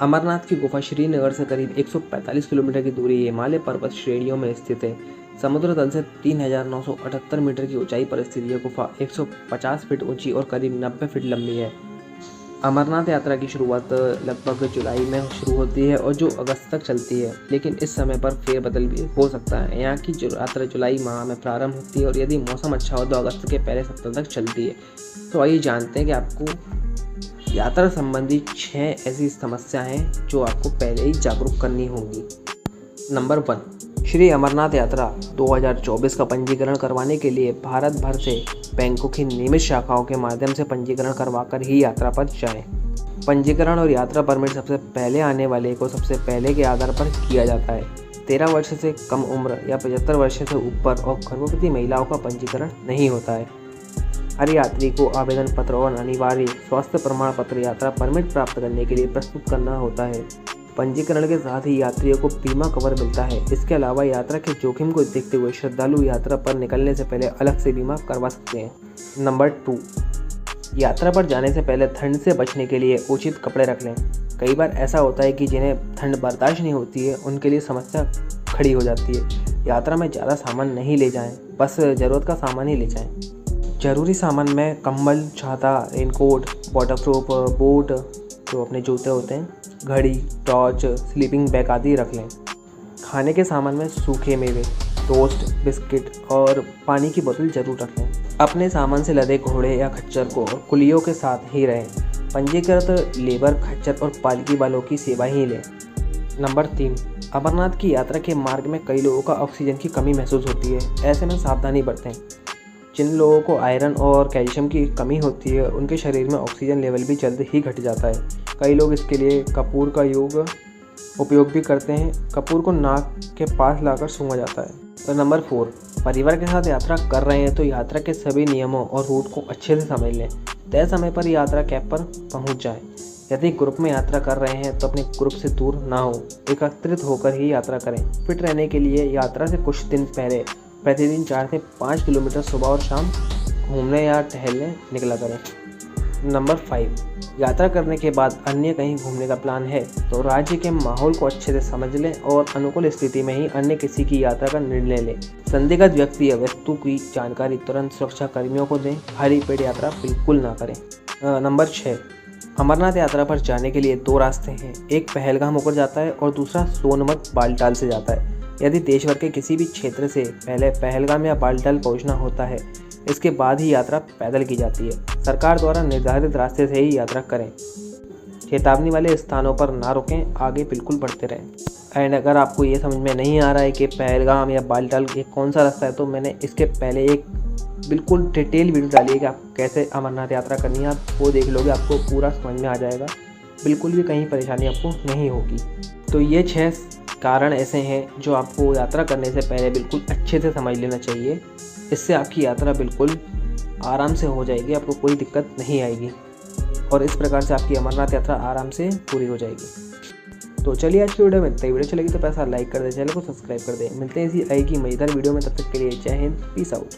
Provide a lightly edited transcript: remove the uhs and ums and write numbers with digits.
अमरनाथ की गुफा श्रीनगर से करीब 145 किलोमीटर की दूरी हिमालय पर्वत श्रेणियों में स्थित है। समुद्र तल से 3,978 मीटर की ऊंचाई पर स्थित यह गुफा 150 फीट ऊंची और करीब 90 फीट लंबी है। अमरनाथ यात्रा की शुरुआत लगभग जुलाई में शुरू होती है और जो अगस्त तक चलती है, लेकिन इस समय पर फेरबदल भी हो सकता है। यहाँ की यात्रा जुलाई माह में प्रारंभ होती है और यदि मौसम अच्छा हो तो अगस्त के पहले सप्ताह तक चलती है। तो आइए जानते हैं कि आपको यात्रा संबंधी 6 ऐसी समस्या हैं जो आपको पहले ही जागरूक करनी होंगी। नंबर 1, श्री अमरनाथ यात्रा 2024 का पंजीकरण करवाने के लिए भारत भर से बैंकों की नियमित शाखाओं के माध्यम से पंजीकरण करवाकर ही यात्रा पर जाएं। पंजीकरण और यात्रा परमिट सबसे पहले आने वाले को सबसे पहले के आधार पर किया जाता है। 13 वर्ष से कम उम्र या 75 वर्ष से ऊपर और गर्भवती महिलाओं का पंजीकरण नहीं होता है। हर यात्री को आवेदन पत्र और अनिवार्य स्वास्थ्य प्रमाण पत्र यात्रा परमिट प्राप्त करने के लिए प्रस्तुत करना होता है। पंजीकरण के साथ ही यात्रियों को बीमा कवर मिलता है। इसके अलावा यात्रा के जोखिम को देखते हुए श्रद्धालु यात्रा पर निकलने से पहले अलग से बीमा करवा सकते हैं। नंबर 2, यात्रा पर जाने से पहले ठंड से बचने के लिए उचित कपड़े रख लें। कई बार ऐसा होता है कि जिन्हें ठंड बर्दाश्त नहीं होती है उनके लिए समस्या खड़ी हो जाती है। यात्रा में ज़्यादा सामान नहीं ले जाएं, बस ज़रूरत का सामान ही ले जाएं। ज़रूरी सामान में कंबल, छाता, रेनकोट, वाटरप्रूफ बूट, जो अपने जूते होते हैं, घड़ी, टॉर्च, स्लीपिंग बैग आदि रख लें। खाने के सामान में सूखे मेवे, टोस्ट, बिस्किट और पानी की बोतल जरूर रख लें। अपने सामान से लदे घोड़े या खच्चर को और कुलियों के साथ ही रहें। पंजीकृत लेबर, खच्चर और पालकी वालों की सेवा ही लें। नंबर 3, अमरनाथ की यात्रा के मार्ग में कई लोगों का ऑक्सीजन की कमी महसूस होती है। ऐसे में सावधानी बरतें। जिन लोगों को आयरन और कैल्शियम की कमी होती है उनके शरीर में ऑक्सीजन लेवल भी जल्द ही घट जाता है। कई लोग इसके लिए कपूर का उपयोग भी करते हैं। कपूर को नाक के पास लाकर सूंघा जाता है। तो नंबर 4, परिवार के साथ यात्रा कर रहे हैं तो यात्रा के सभी नियमों और रूट को अच्छे से समझ लें। तय समय पर यात्रा कैंप पर पहुंच जाएं। यदि ग्रुप में यात्रा कर रहे हैं तो अपने ग्रुप से दूर ना हो, एकत्रित होकर ही यात्रा करें। फिट रहने के लिए यात्रा से कुछ दिन पहले प्रतिदिन 4 से 5 किलोमीटर सुबह और शाम घूमने या टहलने निकला करें। नंबर 5, यात्रा करने के बाद अन्य कहीं घूमने का प्लान है तो राज्य के माहौल को अच्छे से समझ लें और अनुकूल स्थिति में ही अन्य किसी की यात्रा का निर्णय लें। संदिग्ध व्यक्ति या वस्तु की जानकारी तुरंत सुरक्षा कर्मियों को दें। खाली पेट यात्रा बिल्कुल ना करें। नंबर 6, अमरनाथ यात्रा पर जाने के लिए 2 रास्ते हैं। एक पहलगाम होकर जाता है और दूसरा सोनमर्ग बालटाल से जाता है। यदि देश भर के किसी भी क्षेत्र से पहले पहलगाम या बालटाल पहुंचना होता है, इसके बाद ही यात्रा पैदल की जाती है। सरकार द्वारा निर्धारित रास्ते से ही यात्रा करें। चेतावनी वाले स्थानों पर ना रुकें, आगे बिल्कुल बढ़ते रहें। एंड अगर आपको ये समझ में नहीं आ रहा है कि पहलगाम या बालटाल ये कौन सा रास्ता है, तो मैंने इसके पहले एक बिल्कुल डिटेल वीडियो डाली है कि आप कैसे अमरनाथ यात्रा करनी है। आप वो देख लोगे, आपको पूरा समझ में आ जाएगा। बिल्कुल भी कहीं परेशानी आपको नहीं होगी। तो ये 6 कारण ऐसे हैं जो आपको यात्रा करने से पहले बिल्कुल अच्छे से समझ लेना चाहिए। इससे आपकी यात्रा बिल्कुल आराम से हो जाएगी, आपको कोई दिक्कत नहीं आएगी और इस प्रकार से आपकी अमरनाथ यात्रा आराम से पूरी हो जाएगी। तो चलिए आज की वीडियो में इतना ही। वीडियो चलेगी तो पैसा लाइक कर दे, चैनल को सब्सक्राइब कर दे। मिलते हैं इसी आएगी मजेदार वीडियो में, तब तक के लिए जय हिंद, पीस आउट।